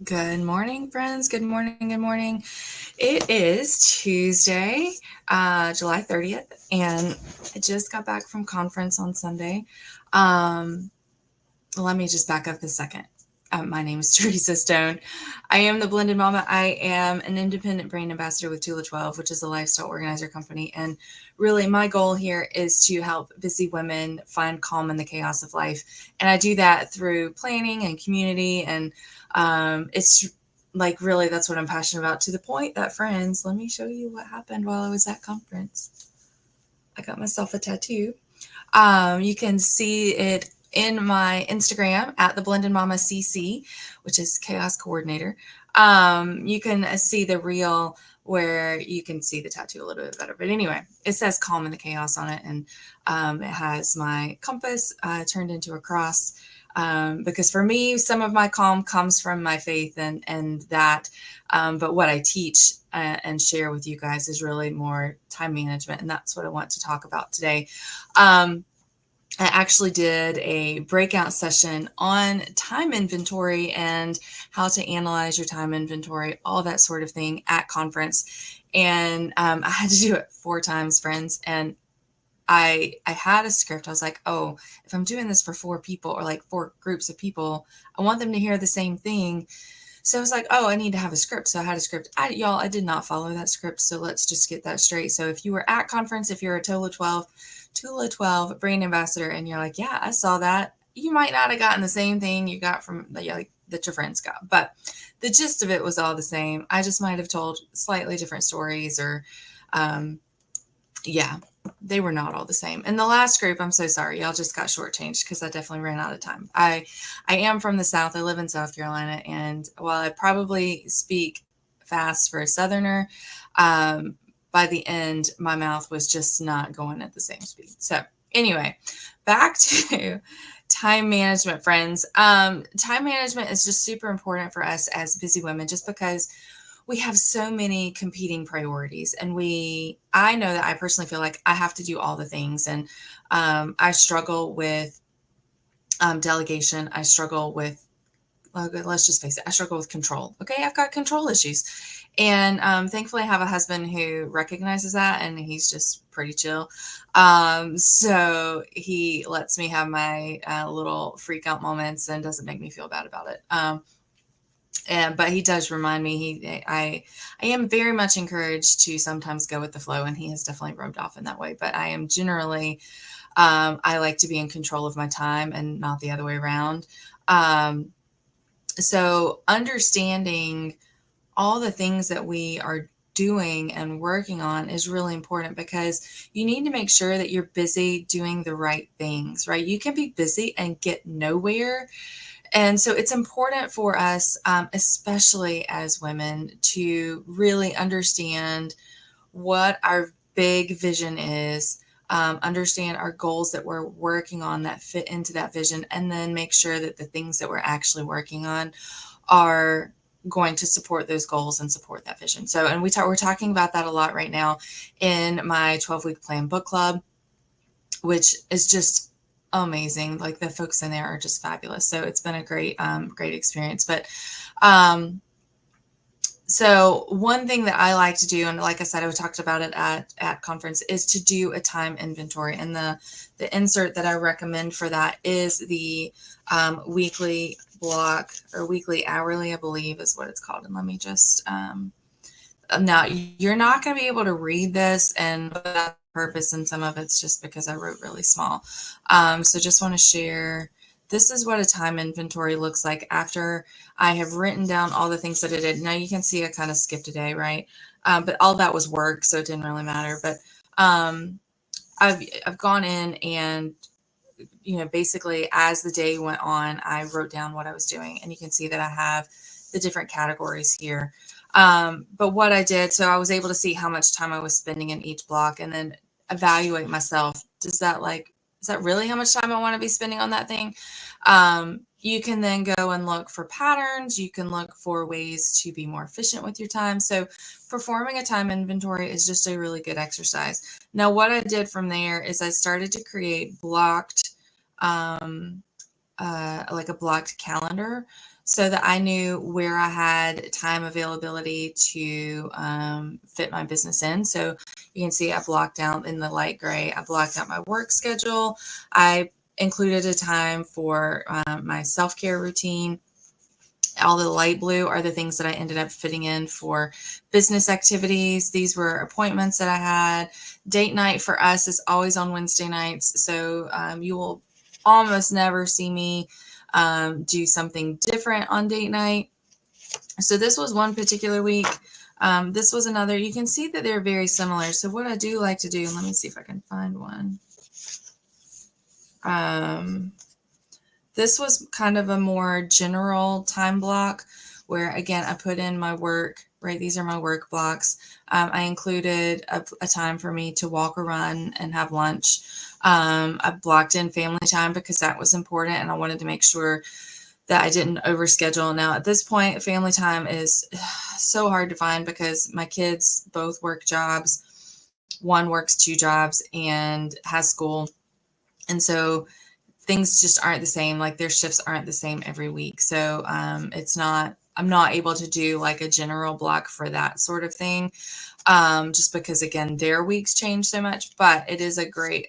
Good morning, friends. Good morning. Good morning. It is Tuesday, July 30th, and I just got back from conference on Sunday. Um, Let me just back up a second. My name is Teresa Stone. I am the Blended Mama. I am an independent brand ambassador with Tula 12, which is a lifestyle organizer company. And really, my goal here is to help busy women find calm in the chaos of life. And I do that through planning and community. And it's like, really, that's what I'm passionate about, to the point that, friends, let me show you what happened while I was at conference. I got myself a tattoo. You can see it in my Instagram at the Blended Mama CC, which is Chaos Coordinator. You can see the reel where you can see the tattoo a little bit better. But anyway, it says calm in the chaos on it. And it has my compass turned into a cross. Because for me, some of my calm comes from my faith and that. But what I teach and share with you guys is really more time management. And that's what I want to talk about today. I actually did a breakout session on time inventory and how to analyze your time inventory, all that sort of thing at conference. And I had to do it 4 times, friends. And I had a script. I was like, oh, if I'm doing this for 4 people or like 4 groups of people, I want them to hear the same thing. So I was like, oh, I need to have a script. So I had a script. I did not follow that script. So let's just get that straight. So if you were at conference, if you're a Tula 12 brand ambassador, and you're like, yeah, I saw that, you might not have gotten the same thing you got from like that your friends got, but the gist of it was all the same. I just might have told slightly different stories, or um, yeah, they were not all the same. And the last group, I'm so sorry, y'all just got shortchanged because I definitely ran out of time. I am from the South. I live in South Carolina, and while I probably speak fast for a Southerner, um, by the end, my mouth was just not going at the same speed. So anyway, back to time management, friends. Time management is just super important for us as busy women, just because we have so many competing priorities, and I know that I personally feel like I have to do all the things. And I struggle with delegation. I struggle with, well, let's just face it, I struggle with control. Okay, I've got control issues. And thankfully I have a husband who recognizes that, and he's just pretty chill. So he lets me have my little freak out moments and doesn't make me feel bad about it. But he does remind me, I am very much encouraged to sometimes go with the flow, and he has definitely rubbed off in that way. But I am generally, I like to be in control of my time and not the other way around. So understanding all the things that we are doing and working on is really important, because you need to make sure that you're busy doing the right things, right? You can be busy and get nowhere. And so it's important for us, especially as women, to really understand what our big vision is, understand our goals that we're working on that fit into that vision, and then make sure that the things that we're actually working on are going to support those goals and support that vision. So, and we're talking about that a lot right now in my 12-week plan book club, which is just amazing. Like, the folks in there are just fabulous. So it's been a great experience. But um, so one thing that I like to do, and like I said, I talked about it at conference, is to do a time inventory. And the insert that I recommend for that is the weekly block, or weekly hourly, I believe is what it's called. And let me just now, you're not going to be able to read this, and that purpose, and some of it's just because I wrote really small. So just want to share. This is what a time inventory looks like after I have written down all the things that I did. Now you can see I kind of skipped a day, right? But all that was work, so it didn't really matter. But um, I've gone in and, basically as the day went on, I wrote down what I was doing, and you can see that I have the different categories here. But what I did, so I was able to see how much time I was spending in each block, and then evaluate myself. Is that really how much time I want to be spending on that thing? You can then go and look for patterns. You can look for ways to be more efficient with your time. So performing a time inventory is just a really good exercise. Now, what I did from there is I started to create blocked, like a blocked calendar. so that I knew where I had time availability to fit my business in. So you can see I blocked out in the light gray, I blocked out my work schedule. I included a time for my self-care routine. All the light blue are the things that I ended up fitting in for business activities. These were appointments that I had. Date night for us is always on Wednesday nights. So you will almost never see me do something different on date night. So this was one particular week. This was another. You can see that they're very similar. So what I do like to do, let me see if I can find one. This was kind of a more general time block where, again, I put in my work, right? These are my work blocks. I included a time for me to walk or run and have lunch. I blocked in family time because that was important, and I wanted to make sure that I didn't overschedule. Now, at this point, family time is so hard to find because my kids both work jobs. One works 2 jobs and has school. And so things just aren't the same. Like their shifts aren't the same every week. So I'm not able to do like a general block for that sort of thing. Just because again, their weeks change so much, but it is a great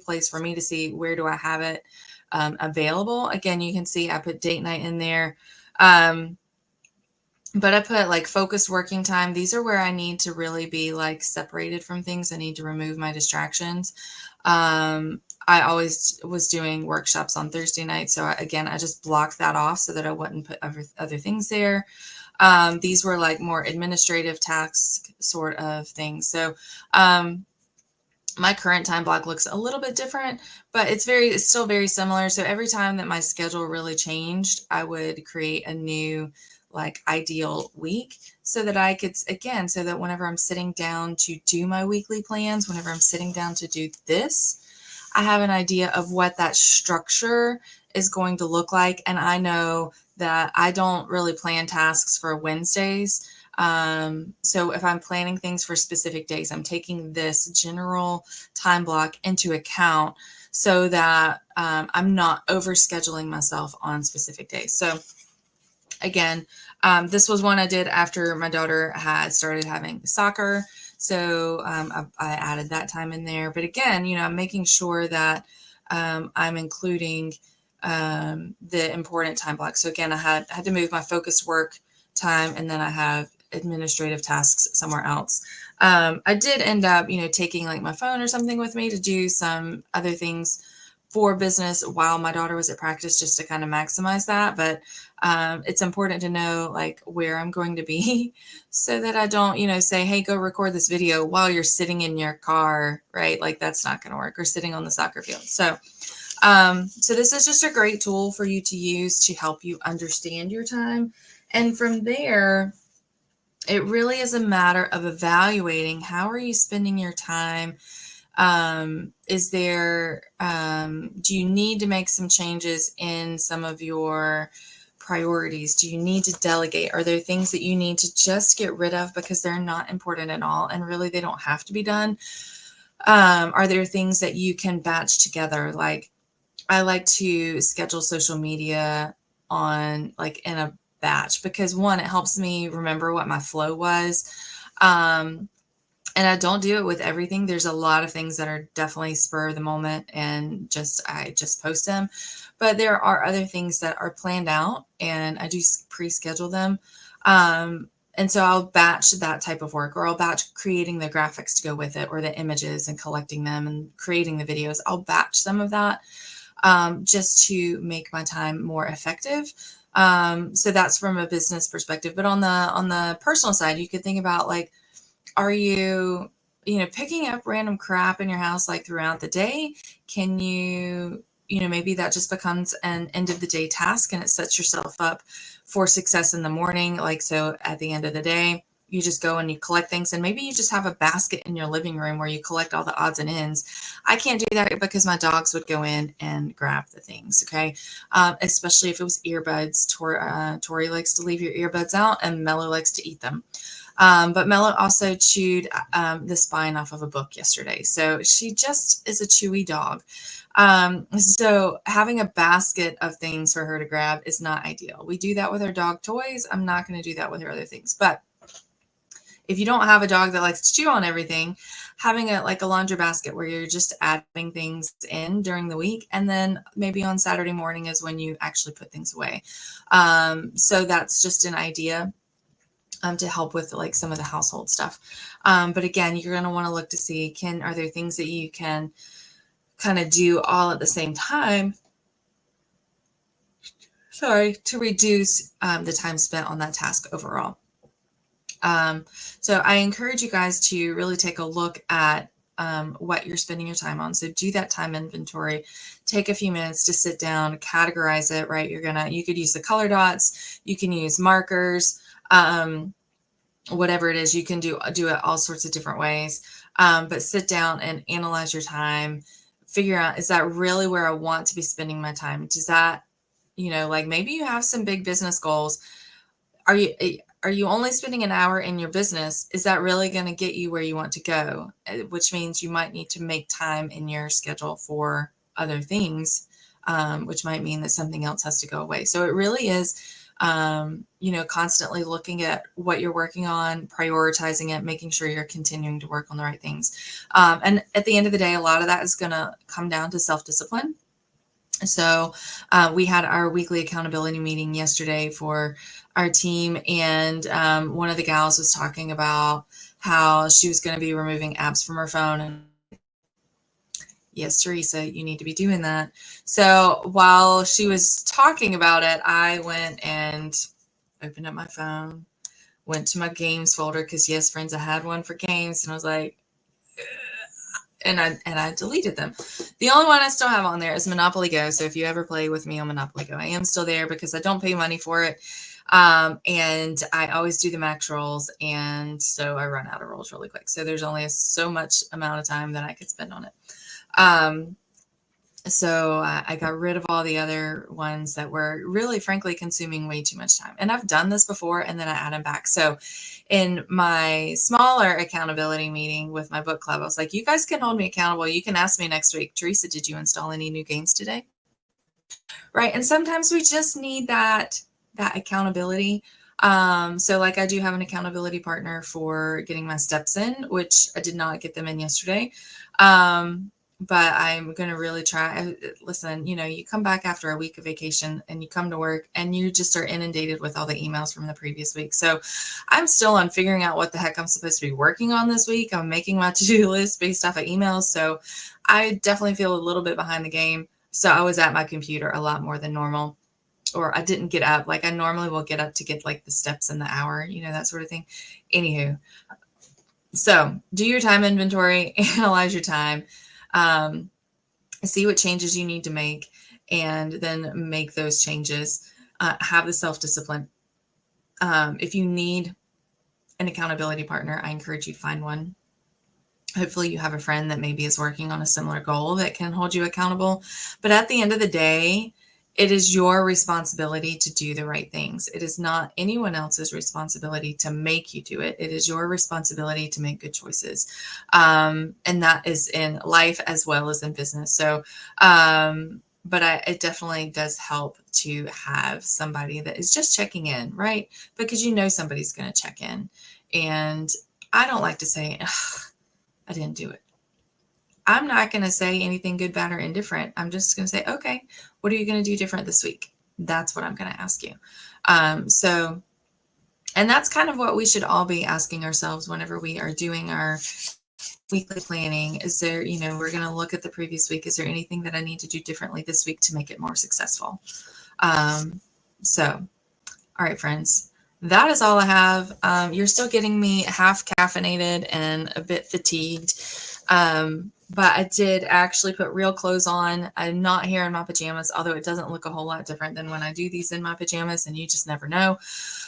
place for me to see where do I have it available. Again, you can see I put date night in there. But I put like focused working time. These are where I need to really be like separated from things. I need to remove my distractions. I always was doing workshops on Thursday night. So I just blocked that off so that I wouldn't put other things there. These were like more administrative task sort of things. So my current time block looks a little bit different, but it's still very similar. So every time that my schedule really changed, I would create a new like ideal week so that I could, again, so that whenever I'm sitting down to do my weekly plans, whenever I'm sitting down to do this, I have an idea of what that structure is going to look like. And I know that I don't really plan tasks for Wednesdays. So if I'm planning things for specific days, I'm taking this general time block into account so that I'm not overscheduling myself on specific days. So again, this was one I did after my daughter had started having soccer. So I added that time in there. But again, I'm making sure that I'm including the important time blocks. So again, I had to move my focused work time, and then I have administrative tasks somewhere else. I did end up, taking like my phone or something with me to do some other things for business while my daughter was at practice, just to kind of maximize that. But it's important to know like where I'm going to be so that I don't, say, hey, go record this video while you're sitting in your car, right? Like that's not going to work, or sitting on the soccer field. So this is just a great tool for you to use to help you understand your time. And from there, it really is a matter of evaluating how are you spending your time. Is there, do you need to make some changes in some of your priorities? Do you need to delegate? Are there things that you need to just get rid of because they're not important at all and really they don't have to be done? Are there things that you can batch together? Like I like to schedule social media on like in a batch because one, it helps me remember what my flow was. And I don't do it with everything. There's a lot of things that are definitely spur of the moment and I just post them. But there are other things that are planned out and I do pre-schedule them. And so I'll batch that type of work, or I'll batch creating the graphics to go with it, or the images and collecting them and creating the videos. I'll batch some of that just to make my time more effective. So that's from a business perspective. But on the personal side, you could think about like, are you, picking up random crap in your house like throughout the day? Can you, maybe that just becomes an end of the day task and it sets yourself up for success in the morning. Like, so at the end of the day, you just go and you collect things, and maybe you just have a basket in your living room where you collect all the odds and ends. I can't do that because my dogs would go in and grab the things. Okay. Especially if it was earbuds. Tori likes to leave your earbuds out and Mello likes to eat them. But Mello also chewed the spine off of a book yesterday. So she just is a chewy dog. So having a basket of things for her to grab is not ideal. We do that with our dog toys. I'm not going to do that with her other things. But if you don't have a dog that likes to chew on everything, having a like a laundry basket where you're just adding things in during the week, and then maybe on Saturday morning is when you actually put things away. So that's just an idea to help with like some of the household stuff. But again, you're going to want to look to see, are there things that you can kind of do all at the same time, to reduce the time spent on that task overall. So I encourage you guys to really take a look at what you're spending your time on. So do that time inventory. Take a few minutes to sit down, categorize it, right? You could use the color dots, you can use markers, whatever it is, you can do it all sorts of different ways. But sit down and analyze your time, figure out, is that really where I want to be spending my time? Does that, like maybe you have some big business goals. Are you only spending an hour in your business? Is that really going to get you where you want to go? Which means you might need to make time in your schedule for other things, which might mean that something else has to go away. So it really is, constantly looking at what you're working on, prioritizing it, making sure you're continuing to work on the right things. And at the end of the day, a lot of that is going to come down to self-discipline. So we had our weekly accountability meeting yesterday for our team, and one of the gals was talking about how she was going to be removing apps from her phone. And yes, Teresa, you need to be doing that. So while she was talking about it, I went and opened up my phone, went to my games folder, because yes, friends, I had one for games, and I was like, and I deleted them. The only one I still have on there is Monopoly Go. So if you ever play with me on Monopoly Go, I am still there because I don't pay money for it. And I always do the max rolls. And so I run out of rolls really quick. So there's only so much amount of time that I could spend on it. So I got rid of all the other ones that were really, frankly, consuming way too much time. And I've done this before, and then I add them back. So in my smaller accountability meeting with my book club, I was like, you guys can hold me accountable. You can ask me next week, Teresa, did you install any new games today? Right. And sometimes we just need that accountability. So like I do have an accountability partner for getting my steps in, which I did not get them in yesterday. But I'm going to really try. Listen, you come back after a week of vacation and you come to work and you just are inundated with all the emails from the previous week. So I'm still on figuring out what the heck I'm supposed to be working on this week. I'm making my to-do list based off of emails. So I definitely feel a little bit behind the game. So I was at my computer a lot more than normal, or I didn't get up. Like I normally will get up to get like the steps in the hour, that sort of thing. Anywho, so do your time inventory, analyze your time. See what changes you need to make, and then make those changes. Have the self-discipline. If you need an accountability partner, I encourage you to find one. Hopefully you have a friend that maybe is working on a similar goal that can hold you accountable. But at the end of the day, it is your responsibility to do the right things. It is not anyone else's responsibility to make you do it. It is your responsibility to make good choices. And that is in life as well as in business. So, it definitely does help to have somebody that is just checking in, right? Because somebody's going to check in. And I don't like to say, I didn't do it. I'm not going to say anything good, bad, or indifferent. I'm just going to say, okay, what are you going to do different this week? That's what I'm going to ask you. And that's kind of what we should all be asking ourselves whenever we are doing our weekly planning. Is there, we're going to look at the previous week. Is there anything that I need to do differently this week to make it more successful? All right, friends. That is all I have. You're still getting me half caffeinated and a bit fatigued. But I did actually put real clothes on. I'm not here in my pajamas, although it doesn't look a whole lot different than when I do these in my pajamas, and you just never know.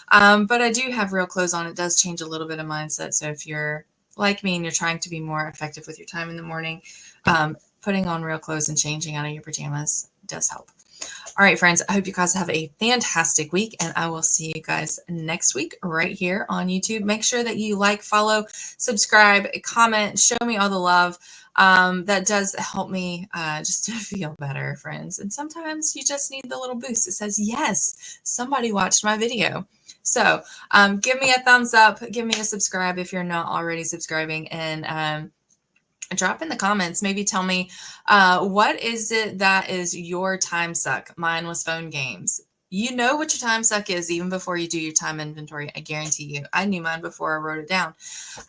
But I do have real clothes on. It does change a little bit of mindset. So if you're like me and you're trying to be more effective with your time in the morning, putting on real clothes and changing out of your pajamas does help. All right, friends, I hope you guys have a fantastic week, and I will see you guys next week right here on YouTube. Make sure that you like, follow, subscribe, comment, show me all the love. That does help me just to feel better, friends. And sometimes you just need the little boost that says, yes, somebody watched my video. So give me a thumbs up, give me a subscribe if you're not already subscribing, and drop in the comments. Maybe tell me what is it that is your time suck. Mine was phone games. You know what your time suck is even before you do your time inventory. I guarantee you. I knew mine before I wrote it down.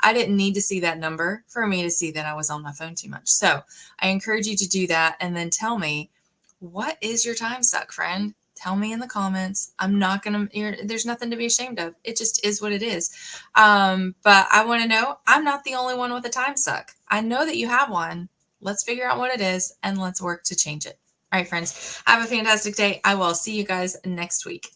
I didn't need to see that number for me to see that I was on my phone too much. So I encourage you to do that and then tell me, what is your time suck, friend? Tell me in the comments. I'm not going to, there's nothing to be ashamed of. It just is what it is. But I want to know, I'm not the only one with a time suck. I know that you have one. Let's figure out what it is and let's work to change it. All right, friends, have a fantastic day. I will see you guys next week.